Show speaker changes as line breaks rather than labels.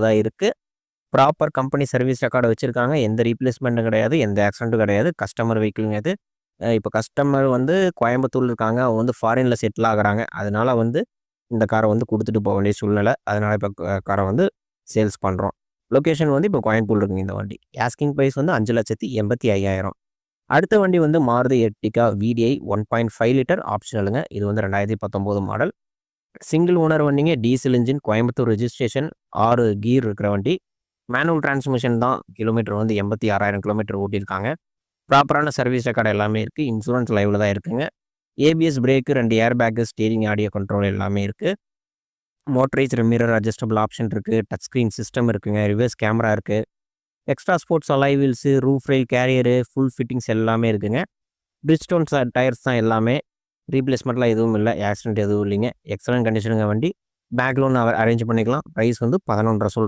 தான் இருக்கு. Proper company service record வச்சிருக்காங்க. எந்த ரீப்ளேஸ்மெண்ட்டும் கிடையாது. எந்த ஆக்சிடென்ட்டும் கிடையாது. கஸ்டமர் வெஹிக்கிள்ங்க இது. இப்போ கஸ்டமர் வந்து கோயம்புத்தூர்ல இருக்காங்க. அவங்க வந்து ஃபாரின்ல செட்டில் ஆகுறாங்க. அதனால வந்து இந்த கார வந்து குடுத்துட்டு போ வேண்டிய சூழ்நிலை. அதனால இப்ப கார வந்து சேல்ஸ் பண்றோம். லொகேஷன் வந்து இப்போ கோயம்புத்தூர்ல இருக்குங்க இந்த வண்டி. ஆஸ்கிங் பிரைஸ் வந்து 5,85,000. அடுத்த வண்டி வந்து மாருதி எர்டிகா VDI 1.5 லிட்டர் ஆப்ஷனலுங்க. இது வந்து 2019 மாடல். சிங்கிள் ஓனர் வண்டிங்க. Diesel engine, Coimbatore registration, 6 gear இருக்கிற வண்டி. மேனுவல் டிரான்ஸ்மிஷன் தான். கிலோமீட்டர் வந்து 86,000 கிலோமீட்டர் ஓட்டியிருக்காங்க. ப்ராப்பரான சர்வீஸ் ரெக்கார்டு எல்லாமே இருக்கு. இன்சூரன்ஸ் லைவ்ல தான் இருக்குங்க. ABS brake, 2 airbag, steering audio control எல்லாமே இருக்கு. மோட்டரைஸ்டு மிரர் அட்ஜஸ்டபிள் ஆப்ஷன் இருக்கு. டச் ஸ்க்ரீன் சிஸ்டம் இருக்குங்க. ரிவர்ஸ் கேமரா இருக்கு. Extra sports alloy wheels, roof rail carrier, full fittings எல்லாமே இருக்குங்க. பிரிட்ஜ்ஸ்டோன் டயர்ஸ் தான் எல்லாமே. ரீப்ளேஸ்மெண்ட்லாம் எதுவும் இல்ல. ஆக்சிடென்ட் எதுவும் இல்லைங்க. எக்ஸலன்ட் கண்டிஷனுங்க வண்டி. பேங்க் லோன் அரேஞ்ச் பண்ணிக்கலாம். பிரைஸ் வந்து 11.5 சொல்றேன்.